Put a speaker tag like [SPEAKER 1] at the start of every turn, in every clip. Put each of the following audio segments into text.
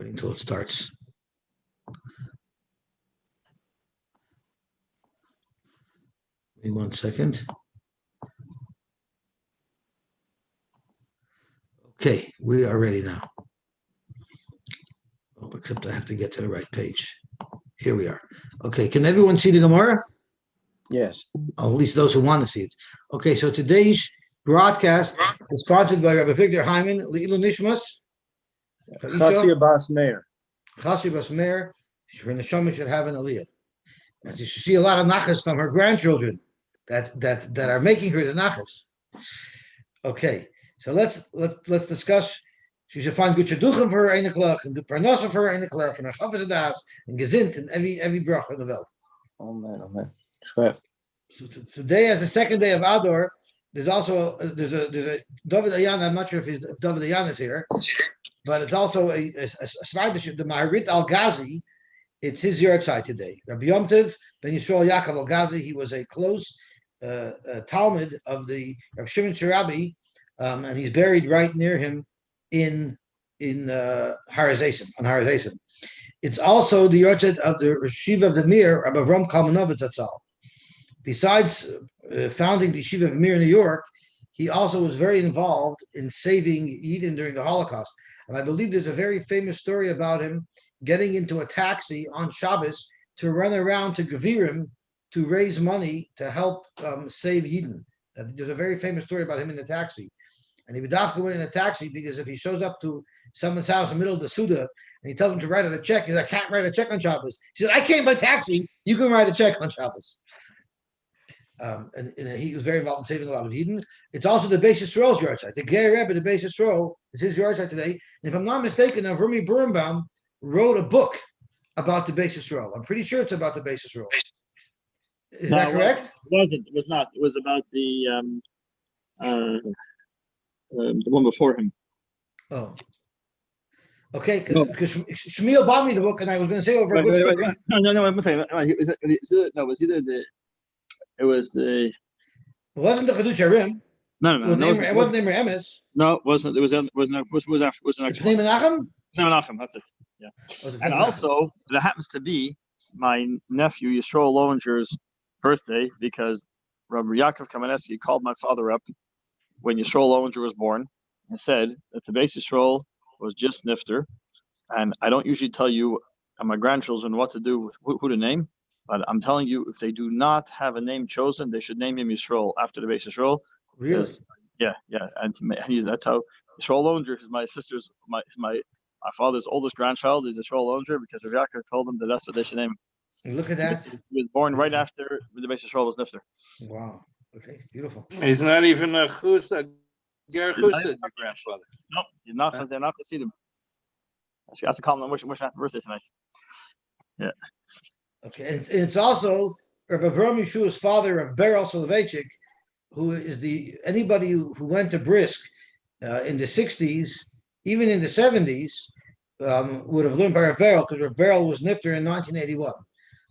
[SPEAKER 1] Waiting until it starts. Give me 1 second. Okay, we are ready now. Oh, except I have to get to the right page. Here we are. Okay, can everyone see the Gemara?
[SPEAKER 2] Yes.
[SPEAKER 1] At least those who want to see it. Okay, so today's broadcast is sponsored by Rabbi Victor Hyman, Le'ilu Nishmas.
[SPEAKER 2] Chassia Bas Meir.
[SPEAKER 1] Chassia Bas Meir. Her neshama should have an aliyah. And you should see a lot of nachas from her grandchildren that are making her the nachas. Okay, so let's discuss. She should find good shidduchim for her einiklach and good parnasa for her einiklach and her chavas adas and gezint and every bracha in the world.
[SPEAKER 2] Amen.
[SPEAKER 1] So today, as the second day of Adar, there's also there's a David Ayan. I'm not sure if David Ayan is here, but it's also a Svardiship, the Maharit Al Ghazi. It's his yahrzeit today. Rabbi Yom Tov ben Yisrael Yaakov Al Ghazi. He was a close Talmud of the Rabbi Shimon Shirabi, and he's buried right near him in Har HaZeisim, on Har HaZeisim. It's also the yahrzeit of the Yeshiva of the Mir, Rabbi Avram Kalmanovitz Zatzal. Besides founding the Yeshiva of Mir in New York, he also was very involved in saving Eden during the Holocaust. And I believe there's a very famous story about him getting into a taxi on Shabbos to run around to Gevirim to raise money to help save Eden. There's a very famous story about him in the taxi. And he would have to go in a taxi because if he shows up to someone's house in the middle of the Suda and he tells him to write out a check, he says, I can't write a check on Shabbos. He says, I came by taxi. You can write a check on Shabbos. And he was very involved in saving a lot of Eden. It's also the Beis Yisrael's yahrzeit. The Ger Rebbe, the Beis Yisrael, is his yahrzeit today. And if I'm not mistaken, Avrami Birnbaum wrote a book about the Beis Yisrael. I'm pretty sure it's about the Beis Yisrael. Is that correct?
[SPEAKER 3] It wasn't. It was not. It was about the one before him.
[SPEAKER 1] Oh. Okay, because Shmuel bought me the book, and I was going to say over a book.
[SPEAKER 3] No, I'm saying it was either the. It was the.
[SPEAKER 1] It wasn't the Chedush Harim.
[SPEAKER 3] No.
[SPEAKER 1] It wasn't Nemer Emes.
[SPEAKER 3] No, it wasn't. It was after. Was the next
[SPEAKER 1] one. Menachem?
[SPEAKER 3] Menachem. That's it. Yeah. And also, it happens to be my nephew Yisrael Lowenger's birthday because Rabbi Yaakov Kamenetsky called my father up when Yisrael Lowenger was born and said that the Beis Yisrael was just nifter, and I don't usually tell you and my grandchildren what to do with who to name. But I'm telling you, if they do not have a name chosen, they should name him Yisrael after the Beis Yisrael.
[SPEAKER 1] Really?
[SPEAKER 3] Yeah. And that's how Yisrael Lowenger is my sister's, my father's oldest grandchild is Yisrael Lowenger because Rav Yaakov told them that that's what they should name him.
[SPEAKER 1] Look at that.
[SPEAKER 3] He was born right after the Beis Yisrael was nifter.
[SPEAKER 1] Wow. Okay, beautiful.
[SPEAKER 2] He's not even a Chusa, Ger Chusa grandfather.
[SPEAKER 3] No, he's not. They're not to see him. So you have to call him wish happy birthday tonight. Yeah.
[SPEAKER 1] Okay, and it's also Rabbi Avram Yeshua's father of Beryl Soloveitchik, who is anybody who went to Brisk in the 60s, even in the 70s, would have learned by Rabbi Beryl because Rabbi Beryl was nifter in 1981.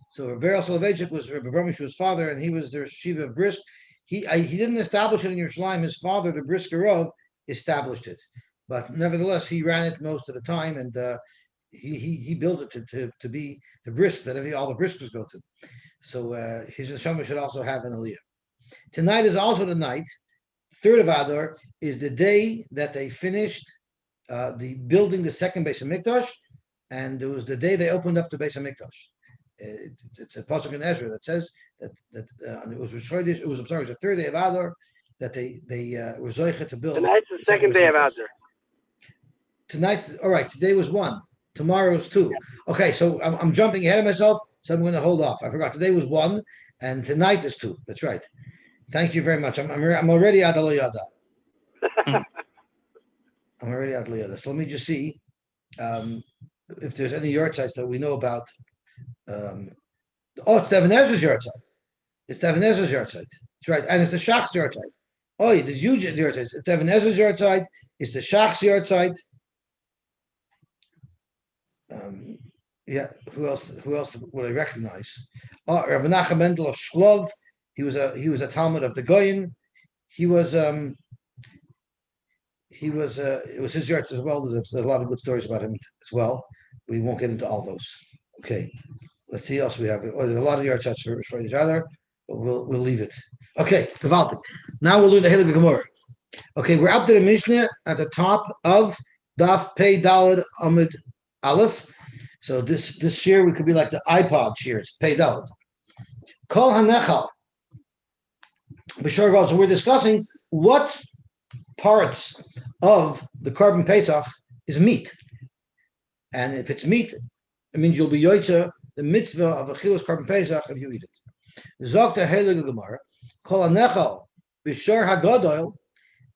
[SPEAKER 1] So Rabbi Beryl Soloveitchik was Rabbi Avram Yeshua's father, and he was the Shiva of Brisk. He didn't establish it in Yerushalayim. His father, the Brisker Rov, established it, but nevertheless he ran it most of the time, and he built it to be the brisk that all the briskers go to. So his neshama should also have an aliyah. Tonight is also the night. 3rd of Adar is the day that they finished the building the second Beis Hamikdash, and it was the day they opened up the Beis Hamikdash. It's a pasuk in Ezra that says that it was Rosh. It was the 3rd day of Adar that they were zoicha to build.
[SPEAKER 4] Tonight's the second day of Adar.
[SPEAKER 1] Tonight's all right. Today was 1. Tomorrow's 2. Okay, so I'm jumping ahead of myself, so I'm going to hold off. I forgot. Today was 1, and tonight is 2. That's right. Thank you very much. I'm already at Aloyada. I'm already at Aloyada. So let me just see if there's any yahrzeits that we know about. It's Devin Ezra's yahrzeit. It's Devin Ezra's yahrzeit. That's right, and it's the Shach's yahrzeit. Oh, yeah, there's huge yahrzeits. It's Devin Ezra's yahrzeit. It's the Shach's yahrzeit. Who else would I recognize? Rabbi Nachum Mendel of Shklov. He was a Talmud of the Goyin. It was his yahrzeit as well. There's a lot of good stories about him as well. we won't get into all those. Okay, let's see what else we have. Oh, there's a lot of yard shots for each other, but we'll leave it. Okay, Gavaldik. Now we'll do the Hilig Gemara. Okay, we're up to the Mishnah at the top of Daf Pei Daled Amid Aleph. So this year we could be like the iPod cheer. It's Pei Daled. Kol Hanechal. So we're discussing what parts of the Korban Pesach is meat. And if it's meat, it means you'll be yoitza the mitzvah of Achilas Korban Pesach if you eat it. Zokta Heilige Gemara, Kol Hanechal B'Shor Hagadol,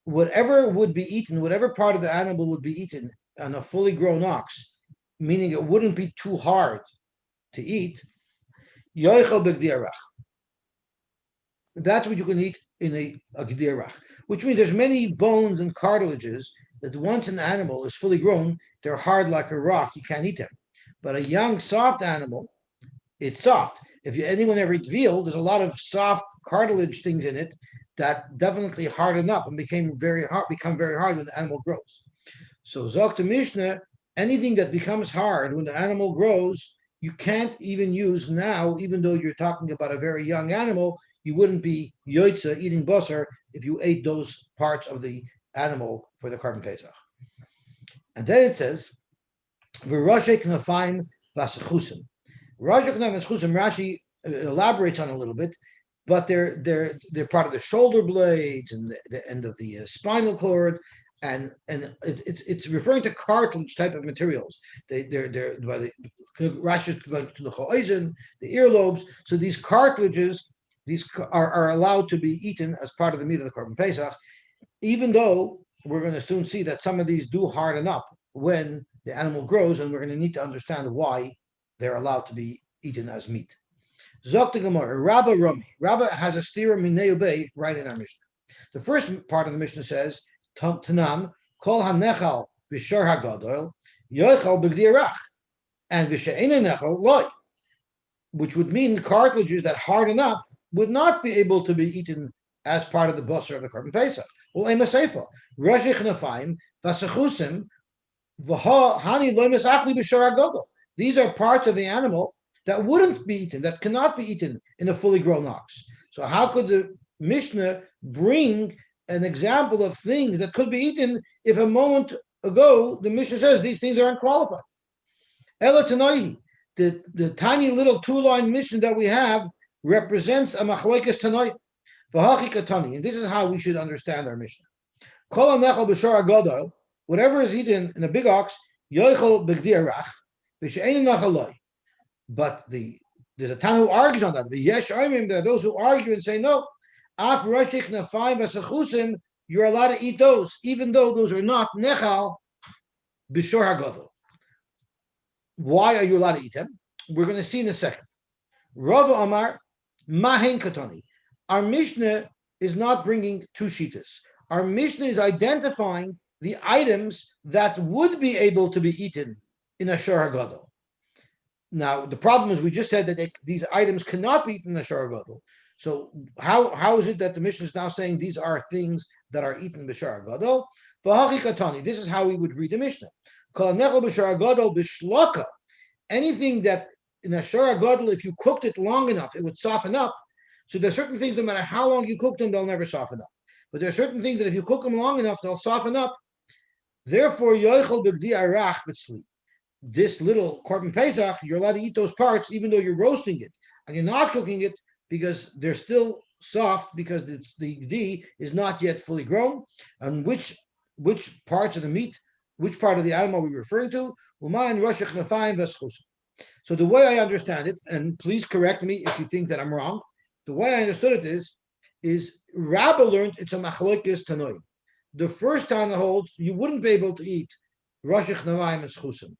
[SPEAKER 1] whatever would be eaten, whatever part of the animal would be eaten on a fully grown ox, meaning it wouldn't be too hard to eat, Yoichel B'Gdiarach. That's what you can eat in a Gdiarach, which means there's many bones and cartilages that once an animal is fully grown, they're hard like a rock. You can't eat them. But a young, soft animal, it's soft. If anyone ever eats veal, there's a lot of soft cartilage things in it that definitely harden up and become very hard when the animal grows. So Zokta Mishnah, anything that becomes hard when the animal grows, you can't even use now, even though you're talking about a very young animal. You wouldn't be yoitza eating basar if you ate those parts of the animal for the Korban Pesach. And then it says, V'rashei knafayim v'asechusim. Rashei knafayim v'asechusim, Rashi elaborates on a little bit, but they're part of the shoulder blades and the end of the spinal cord, and it's referring to cartilage type of materials. They're by the Rashi to the choizen, the earlobes. So these cartilages. These are allowed to be eaten as part of the meat of the Korban Pesach, even though we're going to soon see that some of these do harden up when the animal grows, and we're going to need to understand why they're allowed to be eaten as meat. Zok Gemara, Rabba Rami. Rabba has a stira mineu bay right in our Mishnah. The first part of the Mishnah says, Tanan, Kol hanechal b'shor hagadol, yochal b'gdiarach, and v'she'ena nechal loy, which would mean cartilages that harden up would not be able to be eaten as part of the basar of the Korban Pesach. Well, Ema Seifa, Rashei knafayim v'asechusim v'ha hani lo mesachli b'shor hagadol. These are parts of the animal that wouldn't be eaten, that cannot be eaten in a fully grown ox. So how could the Mishnah bring an example of things that could be eaten if a moment ago the Mishnah says these things are unqualified? Ela Tanaihi, the tiny little two-line Mishnah that we have represents a machlokes Tanai. And this is how we should understand our Mishnah. Kol hanechal b'shor hagadol, whatever is eaten in a big ox, yochel b'gdiarach, v'she'ein nachaloi. But there's a Tana who argues on that. There are those who argue and say, no, af rashei knafayim v'asechusim, you're allowed to eat those, even though those are not nechal b'shor hagadol. Why are you allowed to eat them? We're going to see in a second. Rava Amar, Mahen Katani. Our Mishnah is not bringing two shitas. Our Mishnah is identifying the items that would be able to be eaten in a Shor HaGadol. Now, the problem is we just said that these items cannot be eaten in a Shor HaGadol. So how is it that the Mishnah is now saying these are things that are eaten in the Shor HaGadol? V'hachi Katani. This is how we would read the Mishnah. Kol nechel b'shor hagadol b'shlaka. Anything that in a shor hagadol, if you cooked it long enough, it would soften up. So there are certain things, no matter how long you cook them, they'll never soften up. But there are certain things that if you cook them long enough, they'll soften up. Therefore, yochel b'gdiarach b'tzli. This little Korban Pesach, you're allowed to eat those parts, even though you're roasting it, and you're not cooking it because they're still soft, because the gdi is not yet fully grown. And which parts of the meat, which part of the animal are we referring to? So the way I understand it, and please correct me if you think that I'm wrong, the way I understood it is Rabbah learned it's a machlokes tanoi. The first Tana holds you wouldn't be able to eat Rosh Hashanah and Schusim.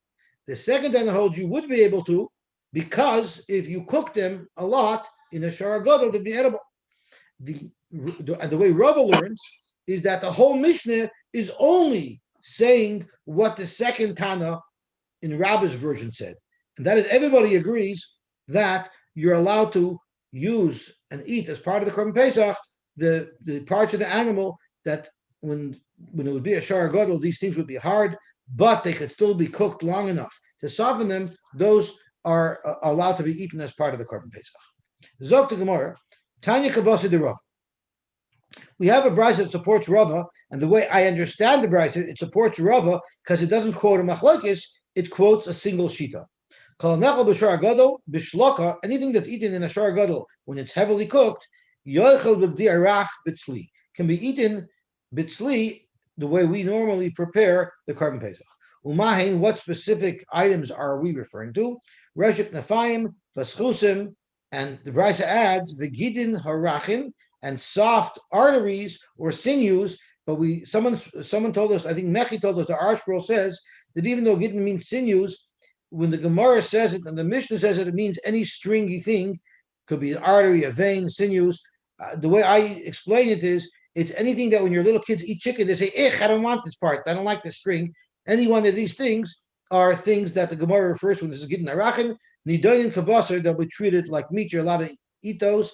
[SPEAKER 1] The second Tana holds you would be able to, because if you cook them a lot in a Shor HaGadol, they'd be edible. The way Rabbah learns is that the whole Mishnah is only saying what the second Tana in Rabbah's version said. And that is, everybody agrees that you're allowed to use and eat as part of the Korban Pesach the parts of the animal that when it would be a Shor HaGadol, these things would be hard, but they could still be cooked long enough to soften them, those are allowed to be eaten as part of the Korban Pesach. Zok to Gemara, Tanya Kavasi de Rav. We have a brisa that supports Rava, and the way I understand the brisa, it supports Rava because it doesn't quote a machlokes, it quotes a single shita. Anything that's eaten in a shar gadol when it's heavily cooked, can be eaten bitzli the way we normally prepare the Korban Pesach. Umahin, what specific items are we referring to? Reshik nafayim, vaschusim, and the brisa adds v'gidin harachin, and soft arteries or sinews. But someone told us, I think Mechi told us, the ArtScroll says that even though gidin means sinews, when the Gemara says it and the Mishnah says it, it means any stringy thing, could be an artery, a vein, sinews. The way I explain it is, it's anything that when your little kids eat chicken, they say, I don't want this part, I don't like this string. Any one of these things are things that the Gemara refers to when this is getting arachin, nidonin kabasar, they'll be treated like meat, you're allowed to eat those,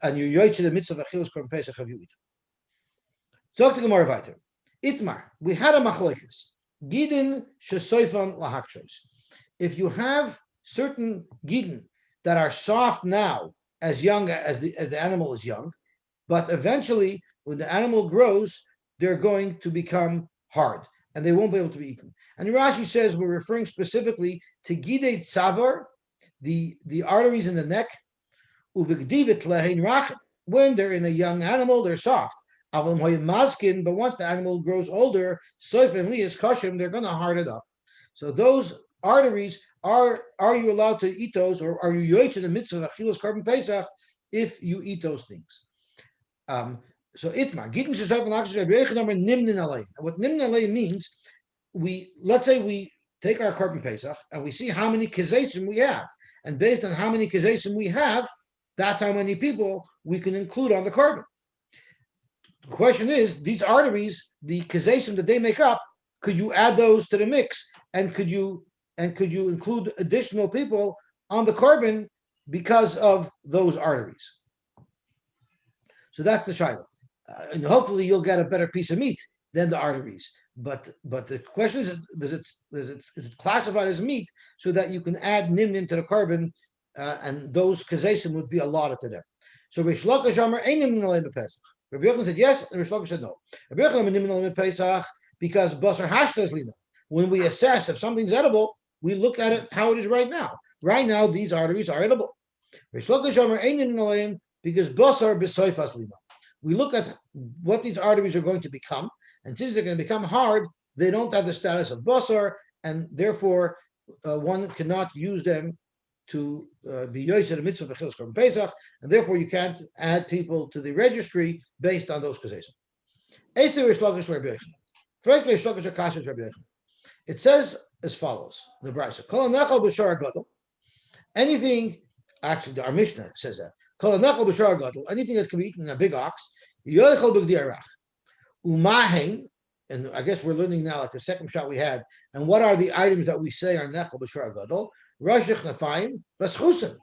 [SPEAKER 1] and you're yoytze the mitzvah of achilas korban pesach have you eaten. Zok the Gemara weiter. Itmar, we had a machlokes. Gidin shesoifan lahakshos. If you have certain gidin that are soft now, as young as the animal is young, but eventually when the animal grows, they're going to become hard and they won't be able to be eaten. And Rashi says we're referring specifically to gidei tzavar, the arteries in the neck, uvigdivit lehin rachin. When they're in a young animal, they're soft. But once the animal grows older, soif and liyas kashim, they're going to hard it up. So those arteries, are you allowed to eat those, or are you yoytze the mitzvah of achilas korban pesach if you eat those things? So itmar gittin shesoif and lachshos Rabbi Yochanan nimnin alei. What nimnin alei means, let's say we take our korban pesach and we see how many kezesim we have, and based on how many kezesim we have, that's how many people we can include on the korban. The question is, these arteries, the kezesim that they make up, could you add those to the mix, and could you include additional people on the korban because of those arteries? So that's the shaila, and hopefully you'll get a better piece of meat than the arteries. But the question is it classified as meat so that you can add nimnin to the korban, and those kezesim would be allotted to them. So Rish Lakish Amar ein nimnin alei b'Pesach. Rabbi Yochanan said yes, and Rish Lakish said no. Rabbi Yochanan nimnin alei b'Pesach because basar hashtas lina. When we assess if something's edible, we look at it how it is right now. Right now, these arteries are edible. Rish Lakish Amar ein nimnin alei because basar b'soifas lina. We look at what these arteries are going to become, and since they're going to become hard, they don't have the status of basar, and therefore one cannot use them to be yoytze the mitzvah of achilas korban pesach, and therefore you can't add people to the registry based on those kezesim. It says as follows: the brisa, kol nechal b'shar gadol. Anything, actually, our Mishnah says that kol nechal b'shar gadol. Anything that can be eaten in a big ox, yochel b'gdiarach. Umahen, and I guess we're learning now, like the second shot we had. And what are the items that we say are nechal b'shar gadol? Rashich nafayim vaschusim.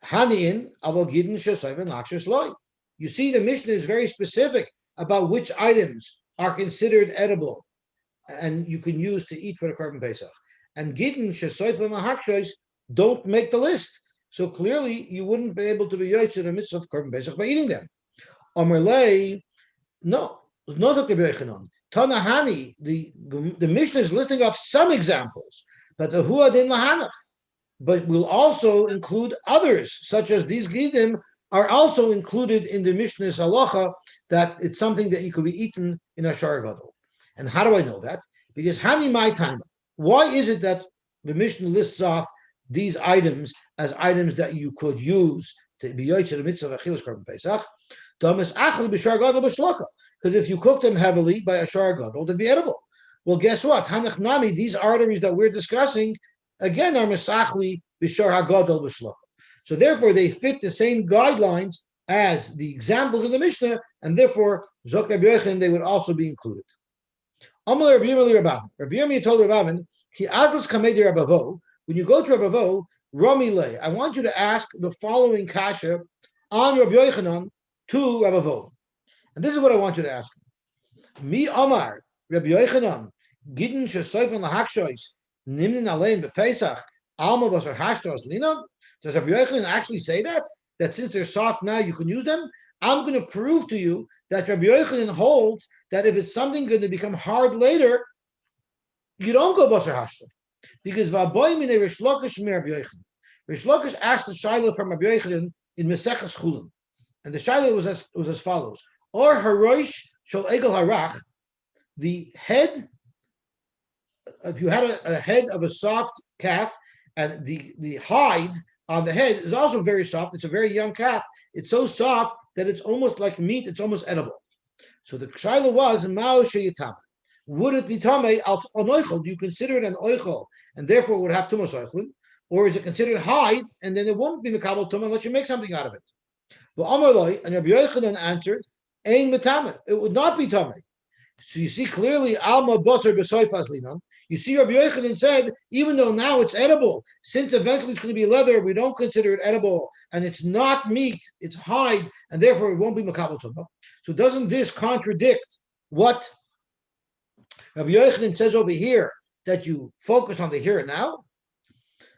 [SPEAKER 1] Haniin avol gidin shesoivin lakshus loy. You see, the Mishnah is very specific about which items are considered edible and you can use to eat for the korban pesach. And gidin shesoivin lahakshos don't make the list. So clearly, you wouldn't be able to be yoytze the mitzvah of korban pesach by eating them. Omerlei, no. Tanahani, the Mishnah is listing off some examples, but the huadin lahanach, but will also include others, such as these gidim are also included in the Mishnah's halacha, that it's something that you could be eaten in a shar gadol. And how do I know that? Because hani my time. Why is it that the Mishnah lists off these items as items that you could use to be yoytze the mitzvah of achilas korban pesach? Because if you cook them heavily by a shar gadol, they'd be edible. Well, guess what? Hanach nami, these arteries that we're discussing, again, are mesachli b'shar hagadol b'shloka. So therefore, they fit the same guidelines as the examples in the Mishnah, and therefore, Zok Rabbi Yochanan, they would also be included. Amalei Rabbi Yirmiyah Rabbavan. Rabbi Yirmiyah told Rabbavan, Ki azlas kamei Rabbavo. When you go to Rabbavo, Rami lei, I want you to ask the following kasha on Rabbi Yochanan to Rabbavo. And this is what I want you to ask him. Mi Amar, Rabbi Yochanan, Gidin shesoifin lahakshos, Nimnin alein bepesach alma basar hashtos lina. Does Rabbi Yochanan actually say that? That since they're soft now, you can use them? I'm going to prove to you that Rabbi Yochanan holds that if it's something going to become hard later, you don't go basar hashtos. Because Vaboy mine Rish Lakish mi Rabbi Yochanan. Rish Lakish asked the Shiloh from Rabbi Yochanan in Meseches Chulin. And the Shiloh was as follows. Or Haroish Shal Egel Harach, the head, if you had a head of a soft calf, and the hide on the head is also very soft. It's a very young calf. It's so soft that it's almost like meat. It's almost edible. So the Shiloh was Mao Sheyitama. Would it be tamei al oichel? Do you consider it an oichel, and therefore it would have tumas oichlin, or is it considered hide, and then it won't be mekabel tumah unless you make something out of it? Well, Amarloi and Rabbi Yochanan answered, "Ein metame. It would not be tamei." So you see clearly alma basar b'soifas linon. You see Rabbi Yochanan said, even though now it's edible, since eventually it's going to be leather, we don't consider it edible, and it's not meat, it's hide, and therefore it won't be mekabel tumah. So doesn't this contradict what Rabbi Yochanan says over here that you focus on the here and now?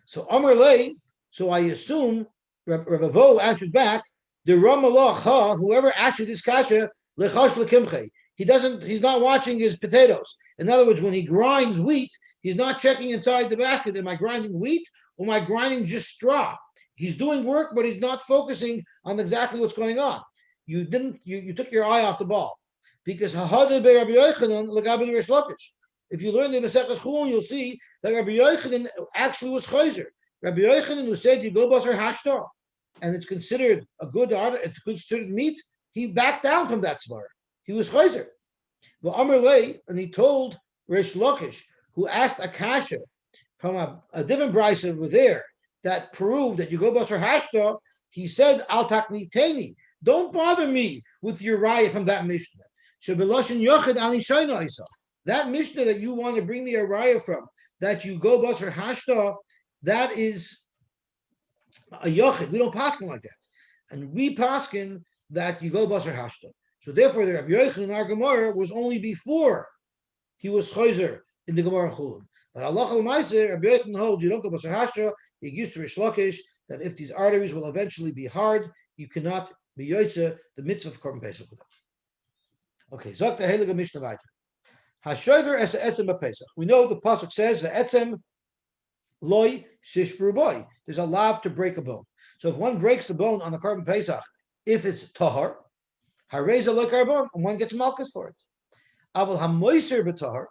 [SPEAKER 1] So Amar Lei, so I assume Rabbi Vo answered back, the Ramalach, whoever asked you this kasha, lechash lekimche. He's not watching his potatoes. In other words, when he grinds wheat, he's not checking inside the basket. Am I grinding wheat or am I grinding just straw? He's doing work, but he's not focusing on exactly what's going on. You took your eye off the ball. Because if you learn the Maseches Chulin, you'll see that Rabbi Yochanan actually was chayzer. Rabbi Yochanan, who said you go basar hashtar, and it's considered a good art, it's considered meat, he backed down from that svara. He was chayzer. Well, Amar Lei, and he told Rish Lakish, who asked Akasha from a different brisa over there that proved that you go basar hashtar, he said, Al takniteni, don't bother me with your raya from that Mishnah. That Mishnah that you want to bring the araya from, that you go basar hashta, that is a yochid. We don't paskin like that, and we paskin that you go basar hashta. So therefore, the Rabbi Yochanan in our Gemara was only before he was chayzer in the Gemara Chulin. But Allah Almighty, Rabbi Yochanan holds you don't go basar hashta. He used to Rish Lakish that if these arteries will eventually be hard, you cannot be yotze the mitzvah of Korban Pesach with them. Okay, Zok the Heilige Mishnah weiter. Hashover es etzem b'Pesach. We know the pasuk says the etzem loy shishbru boy. There's a lav to break a bone. So if one breaks the bone on the Korban Pesach, if it's tahar, hareza loy karbon, and one gets malchus for it. Aval hamoiser b'tahar.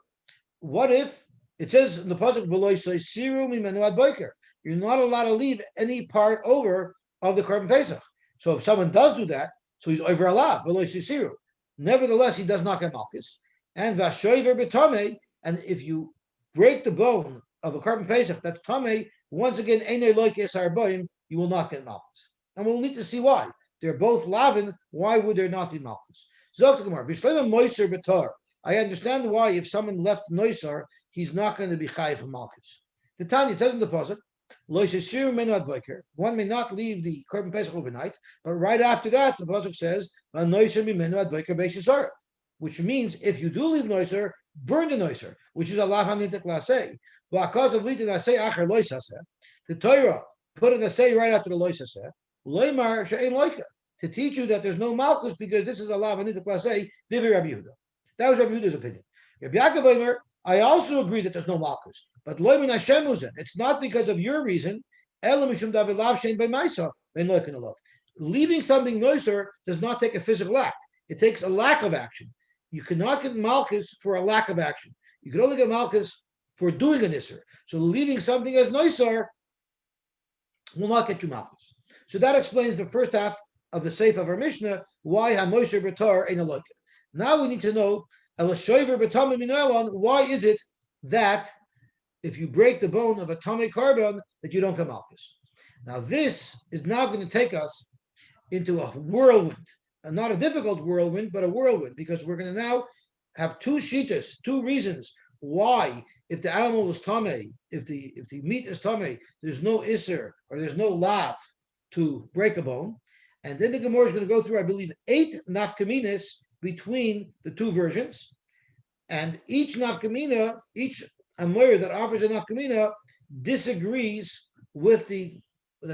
[SPEAKER 1] What if it says in the pasuk v'loy siru mimenu ad boiker? You're not allowed to leave any part over of the Korban Pesach. So if someone does do that, so he's over a lav v'loy siru. Nevertheless, he does not get malchus. And vashoiver b'tamei, and if you break the bone of a Korban Pesach, that's tamei. Once again, einay loike esarboim, you will not get malchus. And we'll need to see why. They're both lavin. Why would there not be malchus? Zok the Gemara, b'shlema moiser b'tar. I understand why if someone left noisar, he's not going to be chayiv for malchus. The Tanya tells in the pasuk, one may not leave the Korban Pesach overnight, but right after that, the pasuk says, which means if you do leave noiser, burn the noiser, which is a lav hanitik laseh. Because of litin laseh acher loisaseh, the Torah put an aseh right after the loisaseh, loymar she'ein loika, to teach you that there's no malchus because this is a lav hanitik laseh. Divi Rabbi Yehuda. That was Rabbi Yehuda's opinion. Rabbi Yaakov Omer, I also agree that there's no malchus, but loymin Hashem uzen. It's not because of your reason. Elam mishum david lav shein by myself. Leaving something noiser does not take a physical act. It takes a lack of action. You cannot get malchus for a lack of action. You can only get malchus for doing an isser. So leaving something as noiser will not get you malchus. So that explains the first half of the seif of our Mishnah, why ha-moisher b'tar ain't a loikif. Now we need to know, why is it that if you break the bone of a tamei carbon, that you don't get malchus? Now this is now going to take us into a whirlwind, and not a difficult whirlwind, but a whirlwind, because we're going to now have two shitas, two reasons why, if the animal is tamei, if the meat is tamei, there's no isser or there's no lav to break a bone, and then the Gemara is going to go through, I believe, 8 nafkaminas between the two versions, and each nafkamina, each Amor that offers a nafkamina disagrees with the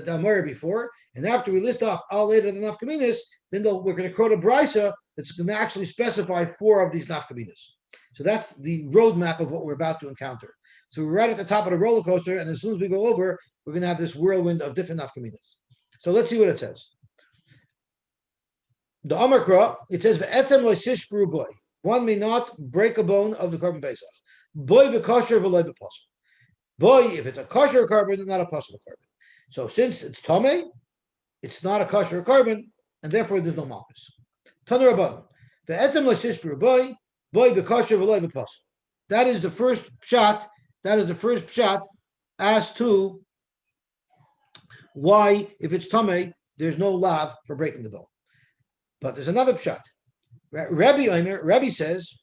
[SPEAKER 1] Amor before, and after we list off all later the nafkaminas, then we're going to quote a brisa that's going to actually specify 4 of these nafkaminas. So that's the roadmap of what we're about to encounter. So we're right at the top of the roller coaster, and as soon as we go over, we're going to have this whirlwind of different nafkaminas. So let's see what it says. The Amarkra, it says, "Ve'etem lo'sishbru boy." One may not break a bone of the carbon pesach. Boy v'kosher v'loy v'posel. Boy, if it's a kosher carbon, not a possible carbon. So since it's tamei, it's not a kosher carbon, and therefore there's no malchus. Tanu Rabbanan, ve'etem lo'sishbru boy v'kosher v'loy v'posel. That is the first pshat. That is the first pshat as to why, if it's tamei, there's no lav for breaking the bone. But there's another pshat. Rabbi says,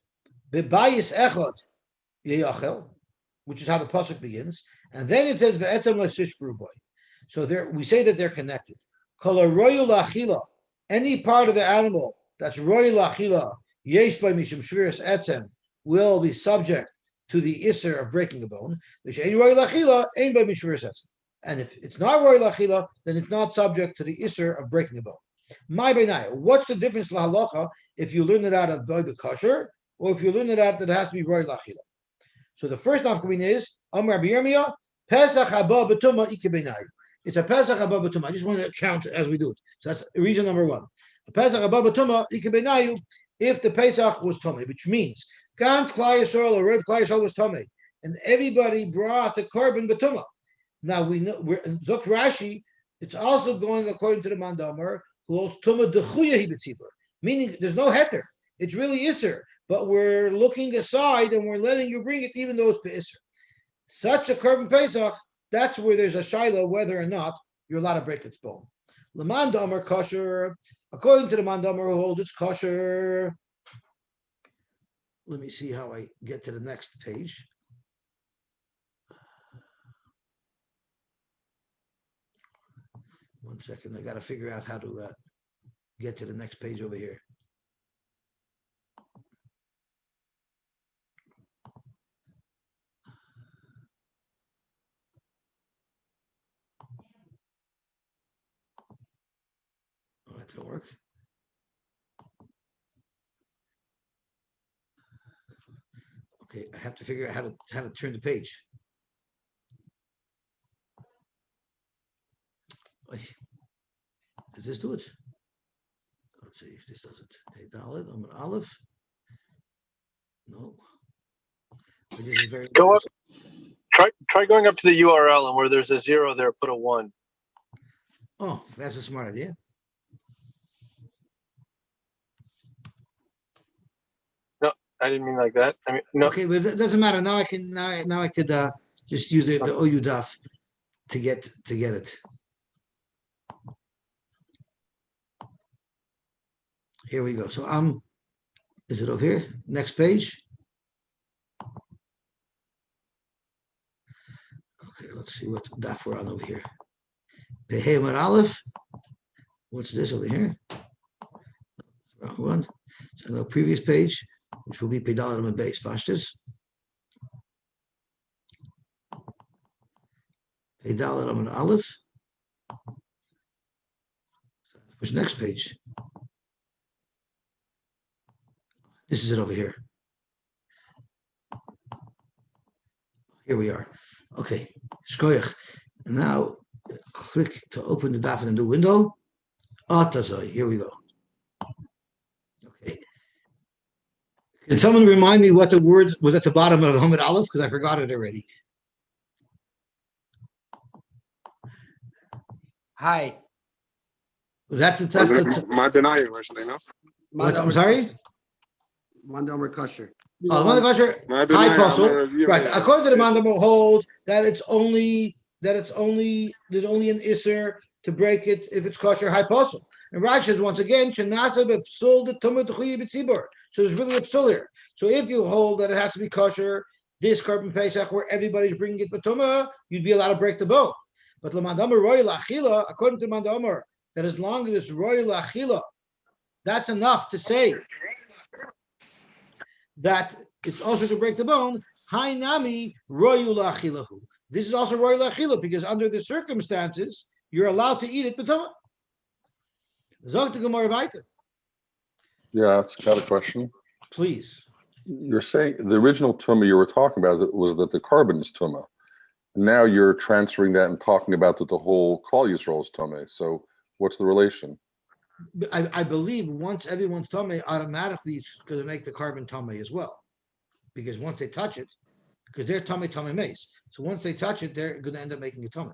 [SPEAKER 1] "Bebayis echad yeyachel," which is how the pasuk begins, and then it says, "Ve'etzem le'sishbru boy." So there, we say that they're connected. Kol royu la'achila, any part of the animal that's royu la'achila, yesh by mishum shviras etzem, will be subject to the isser of breaking the bone. V'she'ein royu la'achila, ein by mishum shviras etzem. And if it's not royu la'achila, then it's not subject to the isser of breaking the bone. My benai. What's the difference lahalacha if you learn it out of boy kosher or if you learn it out that it has to be roy lachila? So the first nafkamina is Amar B'Yirmiyah Pesach haba b'tuma ikebenai. It's a Pesach haba b'tuma. I just want to count as we do it. So that's reason number 1. A Pesach haba b'tuma ikebenai. If the Pesach was tummy, which means Gans Klai Yisrael or Rev Klai Yisrael was tummy, and everybody brought the carbon b'tuma. Now we know we're Zok Rashi. It's also going according to the Mandamar. Meaning there's no heter. It's really isser, but we're looking aside and we're letting you bring it even though it's isser. Such a carbon pesach, that's where there's a shiloh whether or not you're allowed to break its bone. L'man damar kosher, according to the man damar who holds it's kosher. Let me see how I get to the next page. One second, I got to figure out how to get to the next page over here. Oh, that didn't work. Okay, I have to figure out how to turn the page. Does this do it? Let's see if this does it. Hey, Dalit, I'm an Aleph. No. This is very
[SPEAKER 4] Go up. Try going up to the URL and where there's a 0 there, put a 1.
[SPEAKER 1] Oh, that's a smart idea.
[SPEAKER 4] No, I didn't mean like that. I mean no.
[SPEAKER 1] Okay, but it doesn't matter. Now I can now I could just use the OU Daf to get it. Here we go. So is it over here? Next page. Okay, let's see what daf we're on over here. Pehei Amar Aleph. What's this over here? Wrong one. So the previous page, which will be Pedalim and base Pashtas. Pedalim Amar Aleph. Which next page? This is it over here. Here we are. Okay. Shkoyach. Now click to open the daf in a new window. Atazai. Here we go. Okay. Can someone remind me what the word was at the bottom of Hamid Aleph? Because I forgot it already.
[SPEAKER 5] Hi.
[SPEAKER 1] That's
[SPEAKER 2] Madanai originally, no?
[SPEAKER 1] I'm sorry?
[SPEAKER 5] Mandomer kosher.
[SPEAKER 1] Oh, the kosher. High puzzle. Right. According to the Mandomer holds that there's only an isser to break it if it's kosher high puzzle. And Rashi says once again, Shanasa b'psul the tumah t'chuyi b'tzibur. So there's really a psul here. So if you hold that it has to be kosher, this carbon pesach where everybody's bringing it b'tumah, you'd be allowed to break the bone. But the Mandomer royal achila, according to Mandomer, that as long as it's royal achila, that's enough to say that it's also to break the bone. Hi nami royu lachilahu. This is also royu lachilah because under the circumstances you're allowed to eat it. B'tuma. Zog the Gemara weiter.
[SPEAKER 6] Yeah, it's got a question.
[SPEAKER 1] Please.
[SPEAKER 6] You're saying the original tumah you were talking about was that the carbon is tumah. Now you're transferring that and talking about that the whole Klal Yisrael is tumah. So what's the relation?
[SPEAKER 1] I believe once everyone's tummy, automatically it's going to make the carbon tummy as well, because once they touch it, because they're tummy mace. So once they touch it, they're going to end up making a tummy.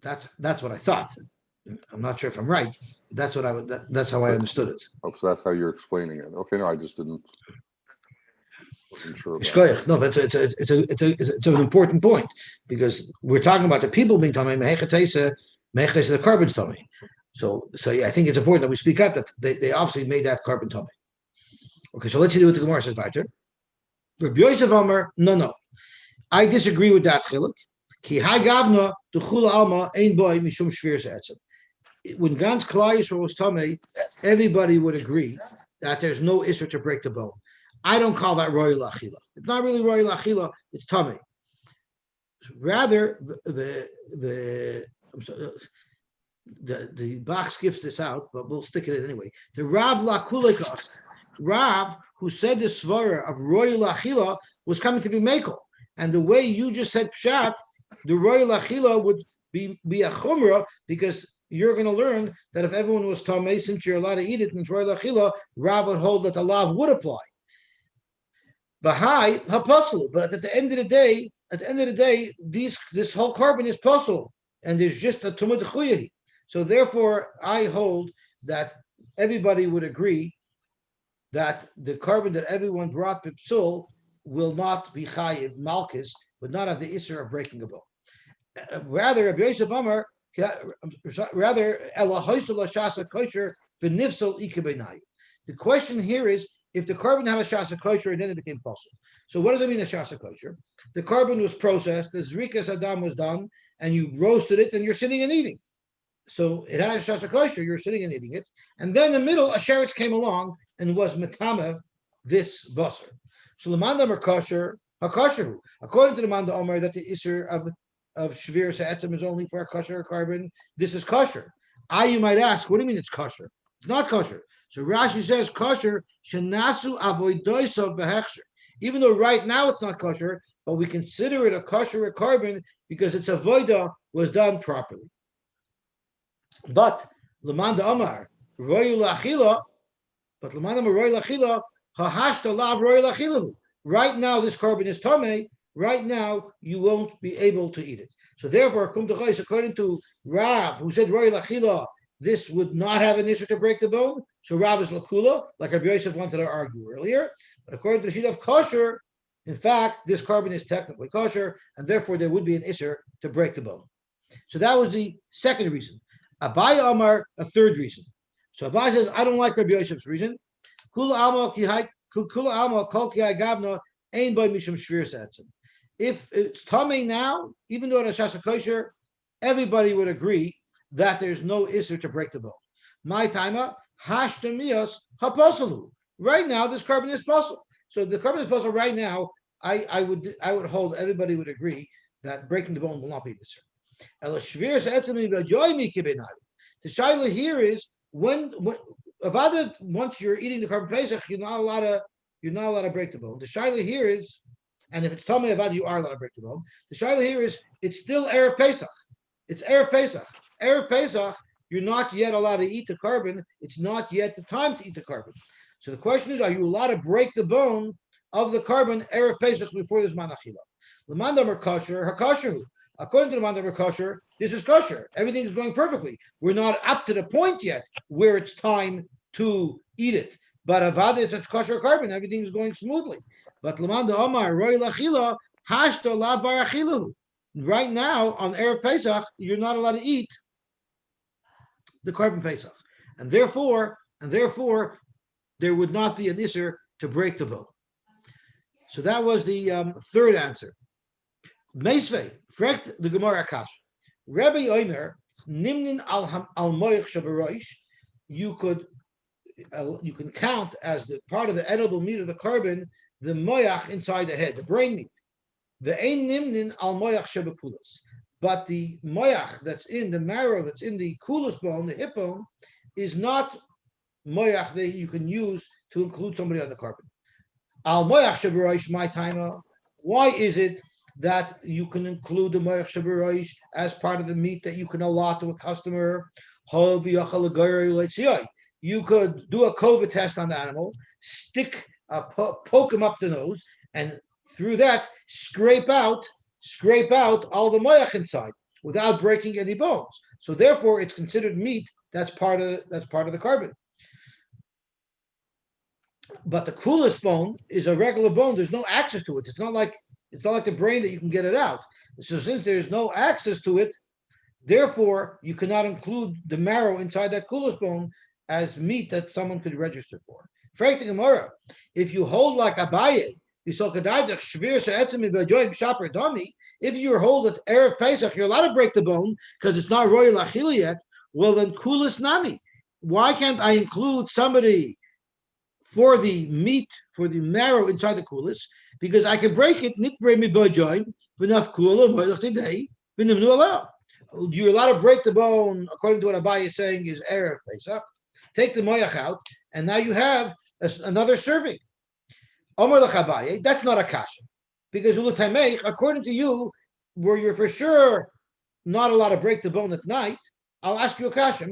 [SPEAKER 1] That's what I thought. I'm not sure if I'm right. That's what that's how I understood it.
[SPEAKER 6] Oh, so that's how you're explaining it. Okay, no, I just wasn't sure about
[SPEAKER 1] No, but it's an important point because we're talking about the people being tummy, the carbon's tummy. So yeah, I think it's important that we speak up that they obviously made that carbon tummy. Okay, so let's see what the Gemara says weiter. Rabbi Yosef Omer, no. I disagree with that chiluk. Ki hai gavna to chula alma ein boy mishum shviras etzem. When Gans Klal Yisrael was tummy, everybody would agree that there's no issur to break the bone. I don't call that royal achila. It's not really royal achila. It's tummy. Rather, the Bach skips this out, but we'll stick it in anyway. The Rav Lakulikas, Rav, who said the svara of royal achila was coming to be mekel, and the way you just said pshat, the royal achila would be a chumrah because you're going to learn that if everyone was tamei, since you're allowed to eat it in royal achila, Rav would hold that the lav would apply. V'hai hapasul, but at the end of the day, this whole carbon is pasul, and there's just a tumah d'chuyahi. So therefore, I hold that everybody would agree that the carbon that everyone brought b'psul will not be chayiv malchus, would not have the issur of breaking a bone. Rather, Rabbi Yosef Amar, elahoisul shasa kosher v'nifsal ikabenai. The question here is, if the carbon had a shasa kosher and then it became possible. So what does it mean a shasa kosher? The carbon was processed, the zrikas adam was done, and you roasted it, and you're sitting and eating. So it has a shasa kosher, you're sitting and eating it. And then in the middle, a sheretz came along and was metamev this basar. So the manda mer kosher, hakosheru. According to the manda omer, that the isser of shvir sa'etzem is only for a kosher carbon, this is kosher. You might ask, what do you mean it's kosher? It's not kosher. So Rashi says kosher shenasu avoidoisav behechsher. Even though right now it's not kosher, but we consider it a kosher carbon because its avoida was done properly. But Lamanda Amar Royal Achila, but Lamanda Amar Royal Achila Hahashta Lav Royal Achilahu. Right now this carbon is tamei. Right now you won't be able to eat it. So therefore, according to Rav, who said Royal Achila, this would not have an issue to break the bone. So Rav is lakula, like Rabbi Yosef wanted to argue earlier. But according to the sheet of kosher, in fact, this carbon is technically kosher, and therefore there would be an issue to break the bone. So that was the second reason. Abai Amar, a third reason. So Abai says, I don't like Rabbi Yosef's reason. Kula alma kol ki gavna ein by mishum shvir sa'etzem. If it's tamei now, even though it's shasa kosher, everybody would agree that there's no issur to break the bone. My timer, hashtamias haposalu. Right now, this carbon is possible. So the carbon is possible right now. I would hold everybody would agree that breaking the bone will not be issur. The shaila here is when avada, once you're eating the carbon pesach, you're not allowed to break the bone. The shaila here is, and if it's tamei avada, you are allowed to break the bone. The shaila here is it's still erev pesach. It's erev pesach. Erev pesach, you're not yet allowed to eat the carbon. It's not yet the time to eat the carbon. So the question is, are you allowed to break the bone of the carbon erev pesach before this manachila? The mandam are kosher, hakosher. According to the mandam are kosher, this is kosher. Everything is going perfectly. We're not up to the point yet where it's time to eat it. But avada, it's a kosher carbon. Everything is going smoothly. But lamanda omar roy lachila hashta la barachilahu. Right now on erev pesach, you're not allowed to eat the carbon pesach, and therefore, there would not be an issur to break the bone. So that was the third answer. Meisvei frekt the Gemara Akash. Rabbi Omer nimnin al moich shabaroish. You can count as the part of the edible meat of the carbon the moyach inside the head, the brain meat. The ein nimnin al moyach shebekulus. But the moyach that's in the marrow, that's in the kulus bone, the hip bone, is not moyach that you can use to include somebody on the carpet. Al moyach sheberoish my timer. Why is it that you can include the moyach sheberoish as part of the meat that you can allot to a customer? You could do a COVID test on the animal, poke him up the nose, and through that scrape out all the moyach inside without breaking any bones. So therefore, it's considered meat. That's part of the carbon. But the coolest bone is a regular bone. There's no access to it. It's not like the brain that you can get it out. So since there's no access to it, therefore you cannot include the marrow inside that coolest bone as meat that someone could register for. If you hold like Abaye, if you hold it Erev Pesach, you're allowed to break the bone because it's not royal achila yet. Well, then kulas nami. Why can't I include somebody for the meat, for the marrow inside the kulas? Because I can break it. You're allowed to break the bone according to what Abaye is saying is Erev Pesach. Take the moyach out, and now you have another serving. Omar l'chabaye, that's not a kasha, because according to you, where you're for sure not allowed to break the bone at night, I'll ask you a kasha.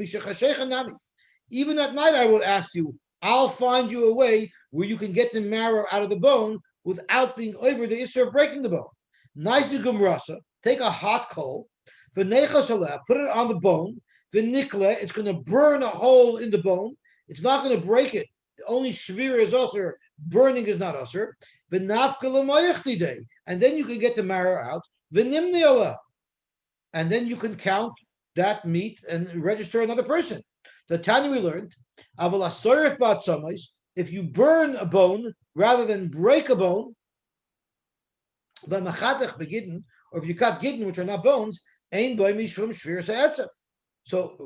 [SPEAKER 1] Even at night, I will ask you. I'll find you a way where you can get the marrow out of the bone without being over the issue of breaking the bone. Nice gumrasa. Take a hot coal, put it on the bone. V'nikle, it's going to burn a hole in the bone. It's not going to break it. Only shvira is usher. Burning is not usher. And then you can get the marrow out. And then you can count that meat and register another person. The Tanya we learned, if you burn a bone rather than break a bone, or if you cut gidden, which are not bones, so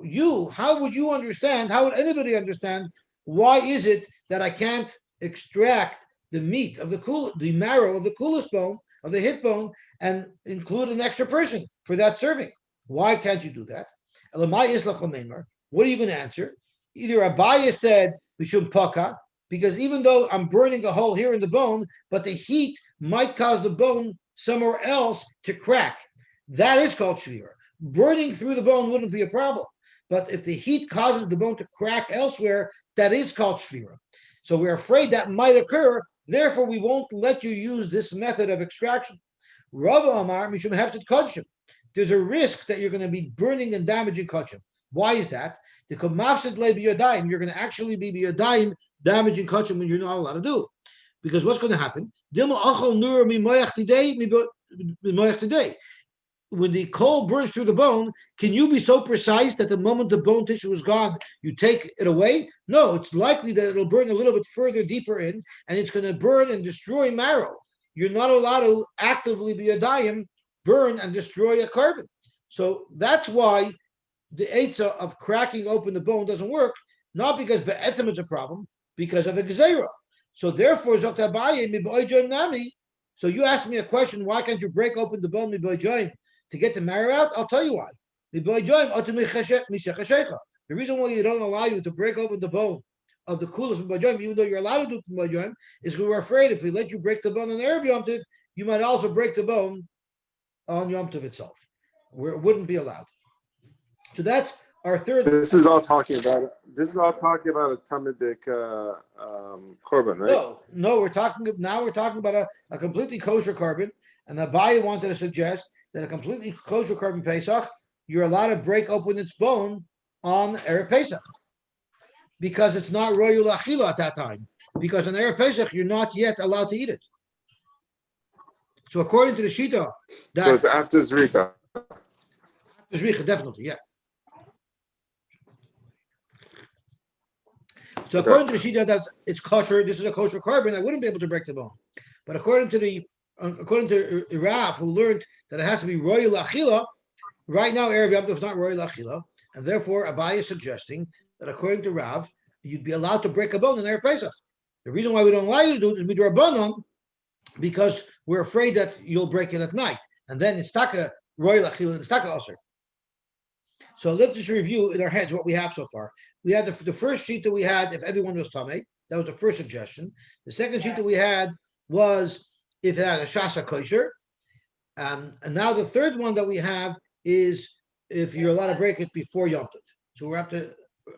[SPEAKER 1] how would you understand, how would anybody understand, why is it that I can't extract the meat of the marrow of the coolest bone, of the hip bone, and include an extra person for that serving? Why can't you do that? What are you going to answer? Either Abaye said, Mishum Paka, because even though I'm burning a hole here in the bone, but the heat might cause the bone somewhere else to crack. That is called shvira. Burning through the bone wouldn't be a problem. But if the heat causes the bone to crack elsewhere, that is called shvira. So we're afraid that might occur. Therefore, we won't let you use this method of extraction. Rav Amar, Mishum Heftet Kodshim. There's a risk that you're going to be burning and damaging Kodshim. Why is that? Because you're going to actually be biyadayim damaging Kodshim when you're not allowed to do it. Because what's going to happen? When the coal burns through the bone, can you be so precise that the moment the bone tissue is gone, you take it away? No, it's likely that it'll burn a little bit further deeper in, and it's going to burn and destroy marrow. You're not allowed to actively be a dayim, burn and destroy a carbon. So that's why the eitzah of cracking open the bone doesn't work, not because be'etzem it's a problem, because of a gzeira. So therefore, nami. So you asked me a question, why can't you break open the bone to get the marrow out? I'll tell you why. The reason why you don't allow you to break open the bone of the coolest even though you're allowed to do it, is because we're afraid if we let you break the bone on Erev Yom Tov, you might also break the bone on Yom Tov itself, where it wouldn't be allowed. So that's our third.
[SPEAKER 7] This is all talking about a Talmudic korban, right?
[SPEAKER 1] No, we're talking about a completely kosher carbon, and the Abaye wanted to suggest that a completely kosher carbon Pesach, you're allowed to break open its bone on Erev Pesach, because it's not royal achila at that time. Because on Erev Pesach, you're not yet allowed to eat it. So according to the Shita,
[SPEAKER 7] so it's after Zrika.
[SPEAKER 1] After Zrika, definitely, yeah. So according to the Shita that it's kosher, this is a kosher carbon, I wouldn't be able to break the bone. But according to Rav, who learned that it has to be royal achila, right now Erev Yom Tov is not royal achila, and therefore Abaye is suggesting that according to Rav, you'd be allowed to break a bone in Erev Pesach. The reason why we don't allow you to do it is midrabanan, because we're afraid that you'll break it at night, and then it's taka royal achila and it's taka osir. So let's just review in our heads what we have so far. We had the first sheet that we had if everyone was tamei. That was the first suggestion. The second sheet that we had was if it had a shasa kosher. And now the third one that we have is if you're allowed to break it before Yom Tov. So we're up to